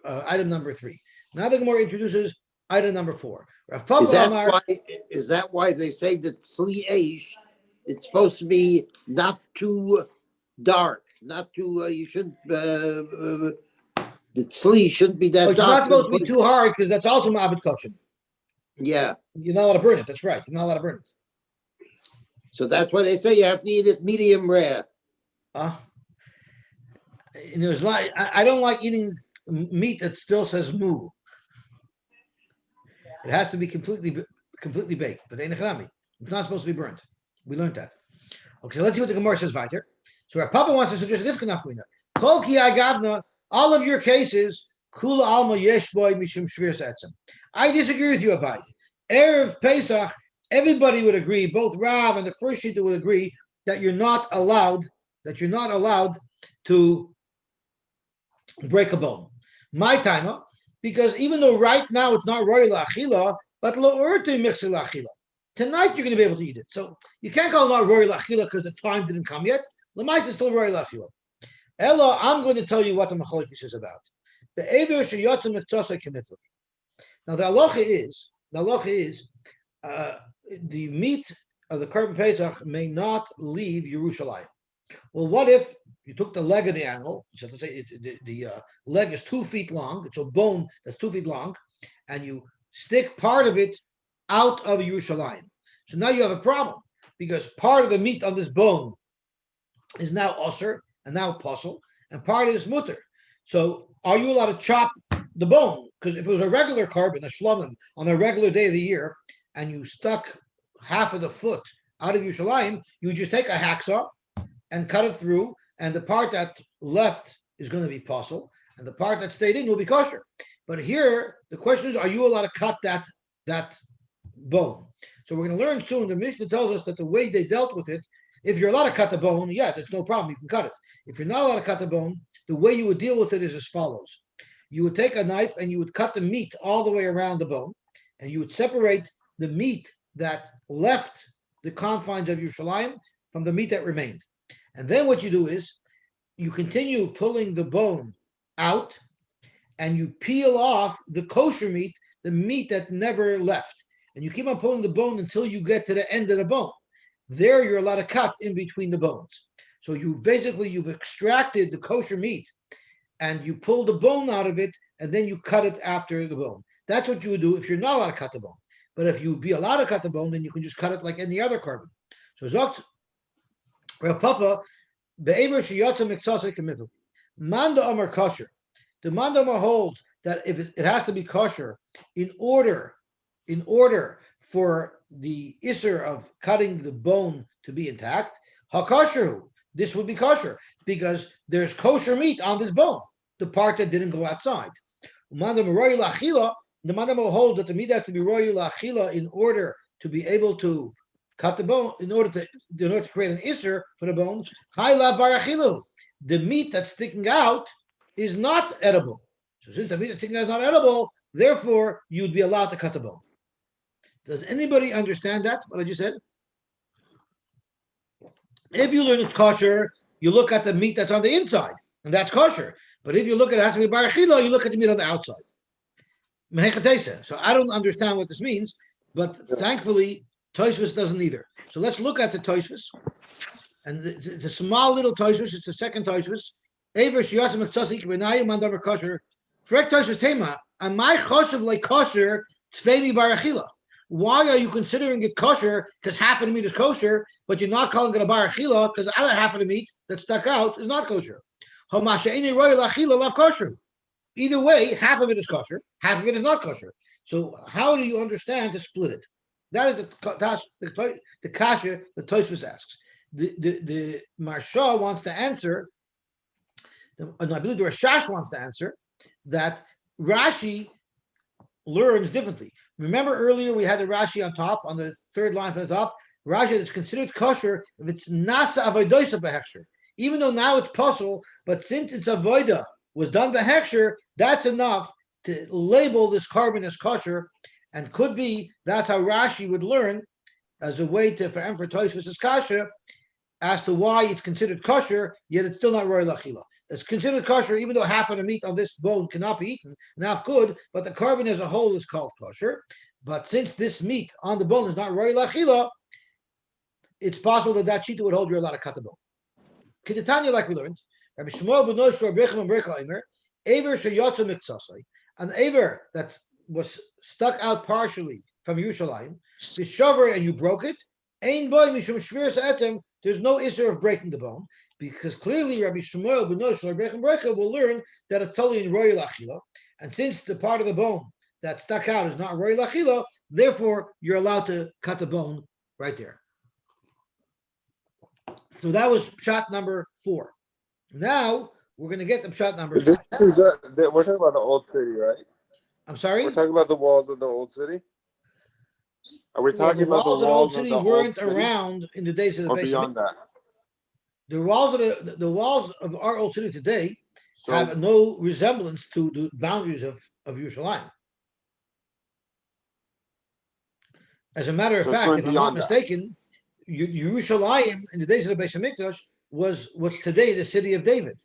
[SPEAKER 1] item number 3. Now the Gemara introduces item number 4.
[SPEAKER 5] Is that why they say that Sli Eish, it's supposed to be not too dark, not too, you shouldn't, the Sli shouldn't be that
[SPEAKER 1] It's
[SPEAKER 5] dark.
[SPEAKER 1] not supposed to be too hard because that's also Ma'abed Kosher.
[SPEAKER 5] Yeah.
[SPEAKER 1] You're not allowed to burn it. That's right. You're not allowed to burn it.
[SPEAKER 5] So that's why they say you have to eat it medium rare.
[SPEAKER 1] There's like I don't like eating meat that still says moo. It has to be completely baked, but it's not supposed to be burnt. We learned that. Okay, so let's see what the Gemara says weiter. So our Papa wants to suggest a different nafkamina. Kol ki agavna, all of your cases, kula alma yesh boy mishum shvir etzem. I disagree with you about it. Erev Pesach, everybody would agree, both Rav and the first sheet would agree that you're not allowed to break a bone. My timer, because even though right now it's not royal achila, but lo urte mixil achila. Tonight you're going to be able to eat it. So you can't call it not royal achila because the time didn't come yet. Lamait is still royal achila. Ella, I'm going to tell you what the machlokes is about. The ever sheyotzim mitzasa k'miflik. Now the halacha is the meat of the Korban Pesach may not leave Yerushalayim. Well, what if you took the leg of the animal? So let's say the leg is 2 feet long. It's a bone that's 2 feet long, and you stick part of it out of Yerushalayim. So now you have a problem because part of the meat on this bone is now osir and now posel, and part is mutter. So are you allowed to chop the bone? Because if it was a regular korban, a shlomim, on a regular day of the year, and you stuck half of the foot out of Yerushalayim, you just take a hacksaw and cut it through, and the part that left is going to be posel, and the part that stayed in will be kosher. But here, the question is, are you allowed to cut that bone? So we're going to learn soon. The Mishnah tells us that the way they dealt with it, if you're allowed to cut the bone, yeah, there's no problem. You can cut it. If you're not allowed to cut the bone, the way you would deal with it is as follows. You would take a knife and you would cut the meat all the way around the bone, and you would separate the meat that left the confines of Yerushalayim from the meat that remained. And then what you do is you continue pulling the bone out and you peel off the kosher meat, the meat that never left. And you keep on pulling the bone until you get to the end of the bone. There you're allowed to cut in between the bones. So you've extracted the kosher meat and you pull the bone out of it and then you cut it after the bone. That's what you would do if you're not allowed to cut the bone. But if you be allowed to cut the bone, then you can just cut it like any other korban. So Zokt Rav Papa, be'ever sheyatza miktsasa k'mifuk. Manda Amar kosher. The Manda Amar holds that if it has to be kosher in order for the isser of cutting the bone to be intact, hakosher, this would be kosher because there's kosher meat on this bone, the part that didn't go outside. Manda Amar royal achila. The Manda Amar holds that the meat has to be royal achila in order to be able to cut the bone, in order to create an isser for the bones. The meat that's sticking out is not edible. So since the meat that's sticking out is not edible, therefore you'd be allowed to cut the bone. Does anybody understand that, what I just said? If you learn it's kosher, you look at the meat that's on the inside, and that's kosher. But if you look at it has to be bar achila, you look at the meat on the outside. So I don't understand what this means, but thankfully, Tosfos doesn't either. So let's look at the Tosfos. And the small little Tosfos, it's the second Tosfos. Ever shiyatzim ektsasi k'benayim mandavar kosher. Frek Tosfos tema, amai choshev like kosher tzvei bar achila. Why are you considering it kosher? Because half of the meat is kosher, but you're not calling it a bar achila because the other half of the meat that stuck out is not kosher. Hamasheini royal achila lav kosher. Either way, half of it is kosher, half of it is not kosher. So how do you understand to split it? That is the kasha that Tosfos asks. The Marsha wants to answer, I believe the Rashash wants to answer, that Rashi learns differently. Remember earlier we had the Rashi on top, on the third line from the top. Rashi, it's considered kosher if it's nasa avodoisa behechsher. Even though now it's puzzle, but since it's avoida was done behechsher, that's enough to label this carbon as kosher, and could be that's how Rashi would learn as a way to for Tosfos' kasha as to why it's considered kosher, yet it's still not roy lachila. It's considered kosher even though half of the meat on this bone cannot be eaten, and half could, but the carbon as a whole is called kosher. But since this meat on the bone is not roy lachila, it's possible that cheetah would hold you're allowed to cut the bone. Kedetanya, like we learned, Rabbi Shmuel ben Noshua Brechem and Brecha Eimer, Aver sheyotza miktsasai, an aver that was stuck out partially from Yerushalayim, bishaver and you broke it, ein boy mishum shviras etem. There's no issue of breaking the bone because clearly Rabbi Shmuel ben Noshua Brechem Brecha will learn that it's totally in roy lachila, and since the part of the bone that stuck out is not roy lachila, therefore you're allowed to cut the bone right there. So that was shot number 4. Now we're going to get to shot number 5.
[SPEAKER 7] We're talking about the old city, right?
[SPEAKER 1] I'm sorry?
[SPEAKER 7] We're talking about the walls of the old city? Are we talking about the walls
[SPEAKER 1] of the old city
[SPEAKER 7] weren't
[SPEAKER 1] weren't around in the days of the
[SPEAKER 7] or
[SPEAKER 1] base
[SPEAKER 7] beyond that?
[SPEAKER 1] The walls of our old city today
[SPEAKER 7] So
[SPEAKER 1] have no resemblance to the boundaries of Yerushalayim. As a matter of
[SPEAKER 7] So it's
[SPEAKER 1] fact,
[SPEAKER 7] going
[SPEAKER 1] if I'm not
[SPEAKER 7] beyond that.
[SPEAKER 1] mistaken, Yerushalayim in the days of the Beis Hamikdash was what's today the city of David,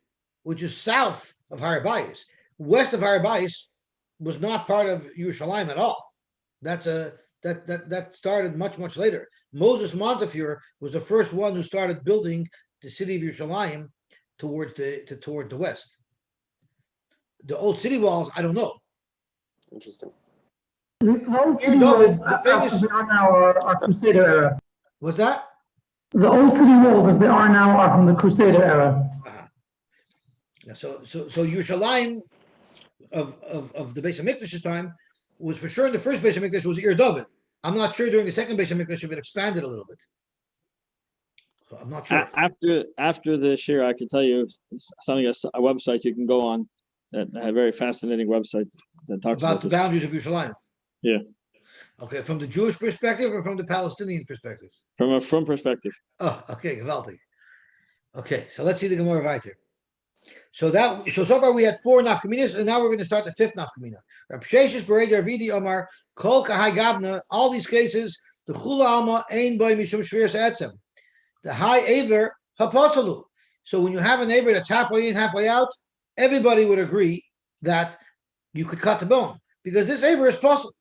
[SPEAKER 1] which is south of Har Bayis. West of Har Bayis was not part of Yerushalayim at all. That started much later. Moses Montefiore was the first one who started building the city of Yerushalayim toward the west. The old city walls, I don't know.
[SPEAKER 7] interesting.
[SPEAKER 8] The old city
[SPEAKER 1] David,
[SPEAKER 8] walls
[SPEAKER 1] the famous-
[SPEAKER 8] as they are now are Crusader era.
[SPEAKER 1] What's that?
[SPEAKER 8] The old city walls as they are now are from the Crusader era.
[SPEAKER 1] So Yerushalayim of the Beis Hamikdash's time was for sure in the first Beis Hamikdash was Ir David. I'm not sure during the second Beis Hamikdash if it expanded a little bit. So I'm not sure.
[SPEAKER 3] After the shir, I can tell you something, a website you can go on that a very fascinating website that talks
[SPEAKER 1] About the
[SPEAKER 3] this.
[SPEAKER 1] boundaries of Yerushalayim.
[SPEAKER 3] Yeah.
[SPEAKER 1] Okay, from the Jewish perspective or from the Palestinian perspective?
[SPEAKER 3] From perspective.
[SPEAKER 1] Oh, okay, gewaltig. Okay, so let's see the Gemara weiter. So far we had 4 nafkaminas, and now we're going to start the 5th nafkamina. Rav Sheshes Berei Ravidi Omar Kol Kahai Gavna. All these cases, the Chula Alma Ein Boy Mishum Shviras Etzem. The high aver haposalu. So when you have an aver that's halfway in, halfway out, everybody would agree that you could cut the bone because this aver is possible.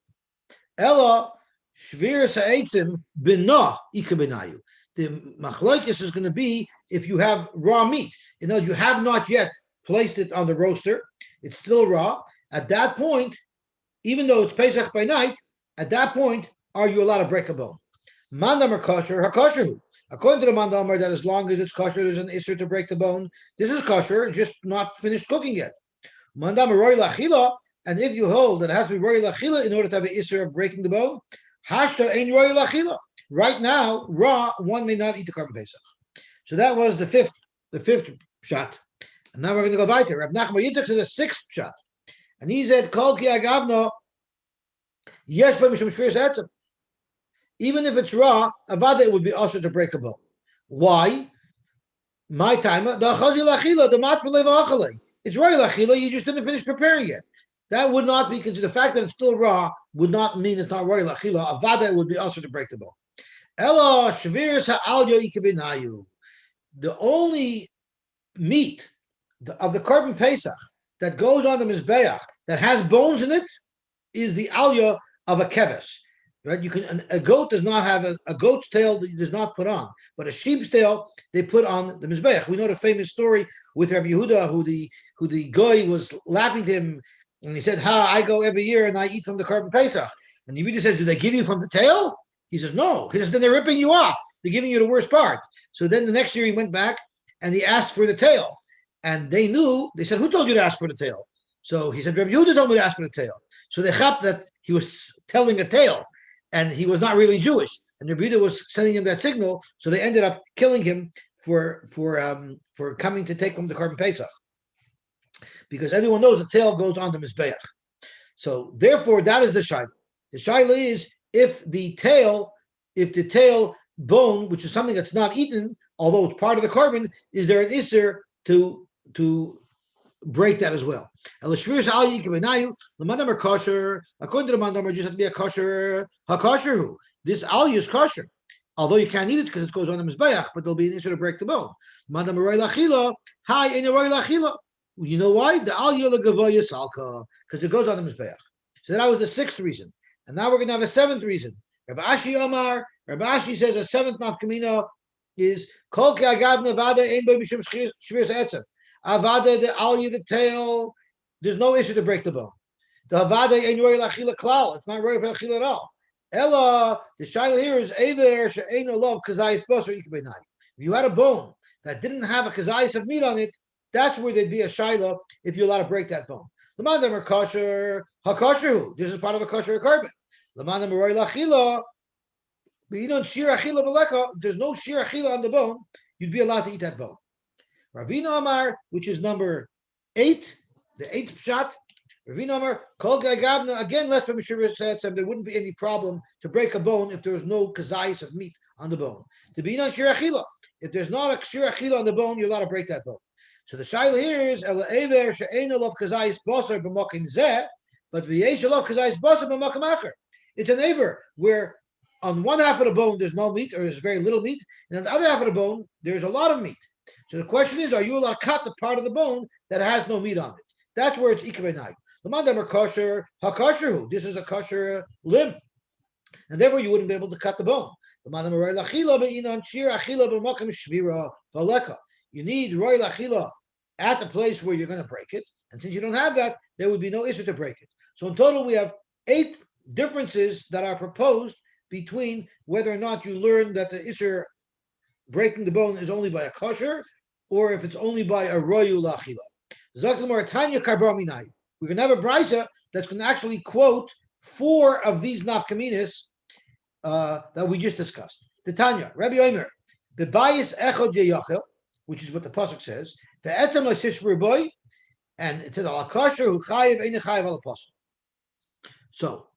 [SPEAKER 1] Ella Shviras Etzem Bina Ikabenayu. The machlokes is going to be if you have raw meat. You know, you have not yet placed it on the roaster. It's still raw. At that point, even though it's Pesach by night, at that point, are you allowed to break a bone? Mandamar kosher, hakosher. According to the mandamar, that as long as it's kosher, there's an issur to break the bone. This is kosher, just not finished cooking yet. Mandamar roy lachila, and if you hold that it has to be roy lachila in order to have an issur of breaking the bone, hashta ein roy lachila. Right now, raw, one may not eat the carbon pesach. So that was the fifth shot. And now we're going to go weiter. Rab Nachman Yitzchak says a 6th shot. And he said, Kol ki agavno, yesh ba mishum shviras etzem. Even if it's raw, avada it would be also to break a bone. Why? My timer, the chazi lachila, the mat for leva. It's roy lachila, you just didn't finish preparing it. That would not be considered. The fact that it's still raw would not mean it's not roy lachila. Avada it would be also to break the bone. Ella shviras ha'alyo ikabinayu. The only meat of the carbon pesach that goes on the mizbeach that has bones in it is the alya of a keves. Right? A goat does not have a goat's tail that does not put on, but a sheep's tail they put on the mizbeach. We know the famous story with Rabbi Yehuda, who the goy was laughing to him, and he said, "Ha, I go every year and I eat from the carbon pesach." And Yehuda says, "Do they give you from the tail?" He says, "No." He says, "Then they're ripping you off. They're giving you the worst part." So then the next year he went back and he asked for the tail. And they said, "Who told you to ask for the tail?" So he said, "Rabbi Yehuda told me to ask for the tail." So they thought that he was telling a tale and he was not really Jewish. And Rabbi Yehuda was sending him that signal. So they ended up killing him for coming to take him to Carbon Pesach. Because everyone knows the tail goes on the Mizbeach. So therefore, that is the Shaila. The shaila is if the tail bone, which is something that's not eaten, although it's part of the carbon, is there an isser to break that as well? The mandam are kosher. According to the mandam, just have to be a kosher. Hakosher who? This aliyah is kosher. Although you can't eat it because it goes on the mizbeach, but there'll be an issue to break the bone. Mandam roy lachila, hi in roy lachila. You know why? The aliyah legavoya salka, because it goes on the mizbeach. So that was the sixth reason, and now we're going to have a seventh reason. Rabbi Ashi Omar, Rabbi Ashi says a seventh nafkamina is kol ki agav nevada ein bo mishum shvius etzem. Avada the aliyah the tail. There's no issue to break the bone. The havada ein roy lachila klal. It's not roy for lachila at all. Ella, the shaila here is either she'eino love kazayis bos or ikbenai. If you had a bone that didn't have a kazayis of meat on it, that's where there'd be a shaila if you're allowed to break that bone. Lamandam are kosher, hakosher. This is part of a kosher carbon. Lamandam roy lachila. But you don't shir achila beleka. There's no shir achila on the bone. You'd be allowed to eat that bone. Ravina Amar, which is number 8, the 8th pshat. Ravina Amar, kol gagavna, again, less from Mishra said, there wouldn't be any problem to break a bone if there's no kazayis of meat on the bone. To be not shir achila. If there's not a shir achila on the bone, you're allowed to break that bone. So the shaila here is, ela ever she'ena lov kazayis basar b'mokim zeh, but v'yesh lov kazayis basar b'mokim acher. It's an aver where on one half of the bone there's no meat or there's very little meat, and on the other half of the bone there's a lot of meat. So the question is, are you allowed to cut the part of the bone that has no meat on it? That's where it's ikbenai. The mandam are kosher, hakosher. This is a kosher limb, and therefore you wouldn't be able to cut the bone. The mandam are roy lachila be'inon shir achila b'makom shvira v'aleka. You need roy lachila at the place where you're going to break it, and since you don't have that, there would be no issue to break it. So in total, we have 8 differences that are proposed between whether or not you learn that the isser breaking the bone is only by a kosher, or if it's only by a royu lachila. We're going to have a brisa that's going to actually quote 4 of these nafkaminis that we just discussed. The Tanya, Rabbi Omer, the bias echod yeyachel, which is what the pasuk says. The etam lo'sishbur boy, and it says al kosher hu chayiv ein chayiv al pasuk. So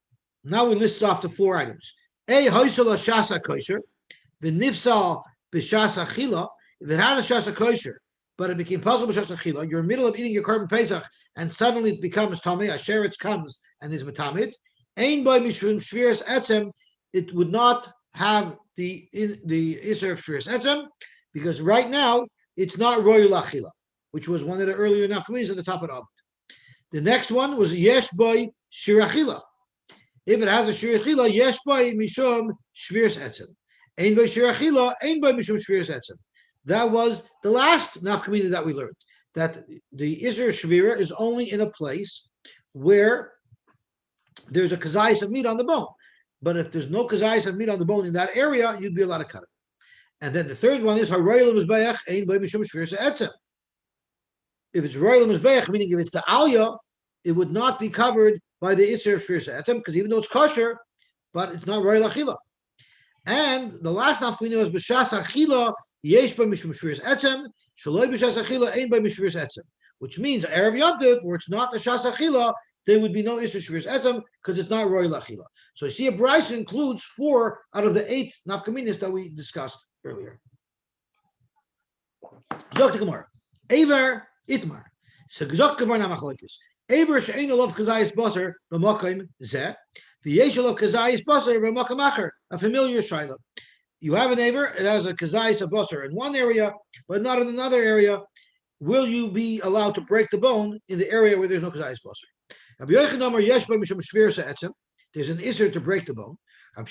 [SPEAKER 1] now we list off the 4 items. A hoysel shasa kosher, v'nifsal b'shasa chila. If it had a shasa kosher, but it became possible b'shasa chila, you're in the middle of eating your carbon pesach, and suddenly it becomes tamei. A sheretz comes and is metamid. Ein by mishvim shviras etzem. It would not have the iser of shviras etzem because right now it's not royal achila, which was one of the earlier nafkaminis at the top of the Abed. The next one was yesh by shirachila. If it has a shirachila, yesh by mishum shviras etzem. Ein by shirachila, ein by mishum shviras etzem. That was the last nafkamina that we learned, that the iser shvira is only in a place where there's a kazayis of meat on the bone. But if there's no kazayis of meat on the bone in that area, you'd be allowed to cut it. And then the third one is haroyel mizbeach ein by mishum shviras etzem. If it's royal mizbeach, meaning if it's the aliyah, it would not be covered by the iser of shviras etzem because even though it's kosher, but it's not royal achila. And the last nafkamina was b'shas achila yesh by mishum shviras etzem shaloi b'shas achila ein by mishum shviras etzem, which means erev Yom Tov, where it's not the shas achila, there would be no iser shviras etzem because it's not royal achila. So you see, a brisa includes 4 out of the 8 nafkaminas that we discussed earlier. Zok the Gemara, Eiver Itmar. So Zok Gemara namachlokes. Eiver she'ein olav kazayis basar b'makom zeh, v'yesh olav kazayis basar b'makom acher. A familiar shaila. You have an Eiver, it has a kazayis of basar in one area, but not in another area. Will you be allowed to break the bone in the area where there's no kazayis basar? Rabbi Yochanan Amar yesh by mishum shviras etzem. There's an iser to break the bone. So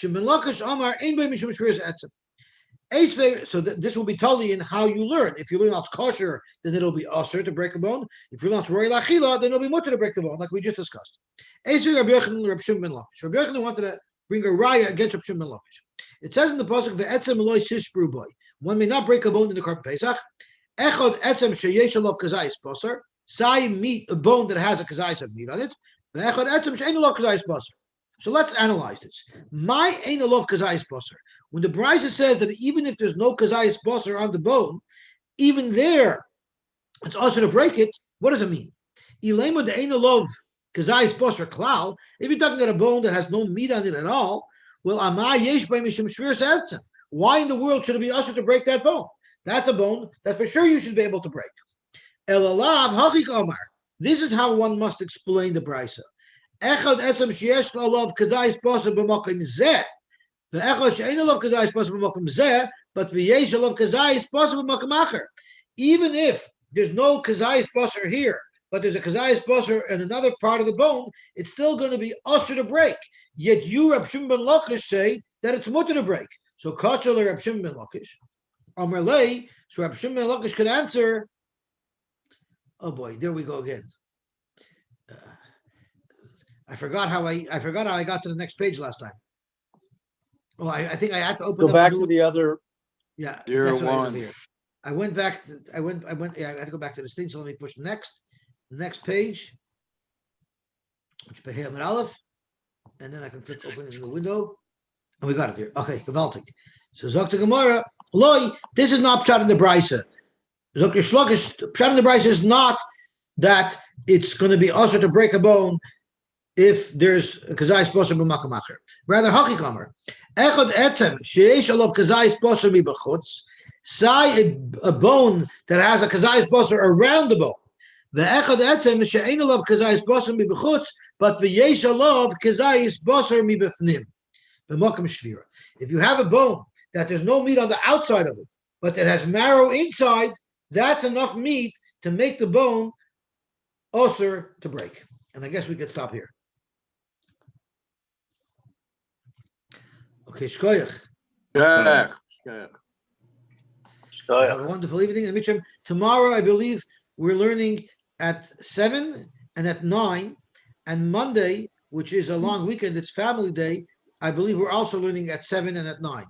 [SPEAKER 1] this will be totally in how you learn. If you learn it's kosher, then it'll be usher to break a bone. If you learn it's royal achila, then it'll be mutter to break the bone, like we just discussed. Rabbi Yochanan wanted to bring a raya against Rabbi Shimon ben Lakish. It says in the pasuk, "Ve'etzem eloi sishbru boy." One may not break a bone in the carbon pesach. Echad etzem sheyesh alav kazayis basar. Say meat, a bone that has a kazayis of meat on it. Ve'echad etzem she'ein alav kazayis basar. So let's analyze this. My ain't a love kazayis basar. When the brisa says that even if there's no kazayis basar on the bone, even there it's also to break it. What does it mean? Ilema de ain't a love kazayis basar klal. If you're talking about a bone that has no meat on it at all, well, amay yesh by mishum shviras etzem. Why in the world should it be usher to break that bone? That's a bone that for sure you should be able to break. Elalav hachik omar. This is how one must explain the brisa. Echad etzem sheyesh lalav kazayis basar b'makom zeh. Ve'echad she'ein lalav kazayis basar b'makom zeh, but v'yesh lalav kazayis basar b'makom acher. Even if there's no kazayis basar here, but there's a kazayis basar in another part of the bone, it's still going to be usher to break. Yet you, Reb Shimon ben Lakish, say that it's mutter to break. So kachal Reb Shimon ben Lakish, Amar lei. So Reb Shimon ben Lakish could answer. Oh boy, there we go again. I forgot how I got to the next page last time. Oh, I think I had to open.
[SPEAKER 2] Go back to the other.
[SPEAKER 1] Yeah,
[SPEAKER 2] Zero one.
[SPEAKER 1] Here. I went back. I went. Yeah, I had to go back to this thing. So let me push next. The next page, which Behel and Aleph, and then I can click open it in the window, and we got it here. Okay, gewaltig. So Zok Gemara, Loi, this is not pshat in the brisa. Zok Shlokish, pshat in the brisa is not that it's going to be also to break a bone if there's kazayis basar b'makom acher. Rather, hachikamer. Echad etzem sheish alav kazayis basar mibachutz. Say a bone that has a kazayis basar around the bone. The echad etzem she'ein alav kazayis basar mibachutz, but v'yesh alav kazayis basar mibafnim. B'makom shvira. If you have a bone that there's no meat on the outside of it, but it has marrow inside, that's enough meat to make the bone osir to break. And I guess we could stop here. Okay, shkoyach.
[SPEAKER 2] Shkoyach.
[SPEAKER 1] Have a wonderful evening. And Mitchum, tomorrow I believe we're learning at 7 and at 9. And Monday, which is a long weekend, it's family day, I believe we're also learning at 7 and at 9.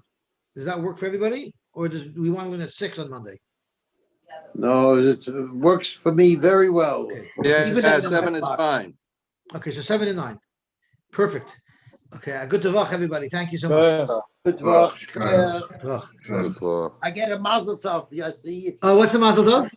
[SPEAKER 1] Does that work for everybody? Or do we want to learn at 6 on Monday?
[SPEAKER 5] No, it works for me very well.
[SPEAKER 1] Okay.
[SPEAKER 2] Yeah,
[SPEAKER 1] Even
[SPEAKER 2] 7 is fine.
[SPEAKER 1] Okay, so 7 and 9. Perfect. Okay, good to vach, everybody. Thank you so much.
[SPEAKER 5] Good vach.
[SPEAKER 1] Good vach.
[SPEAKER 6] Good.
[SPEAKER 5] I get a mazel tov. You see.
[SPEAKER 1] Oh, what's a mazel tov?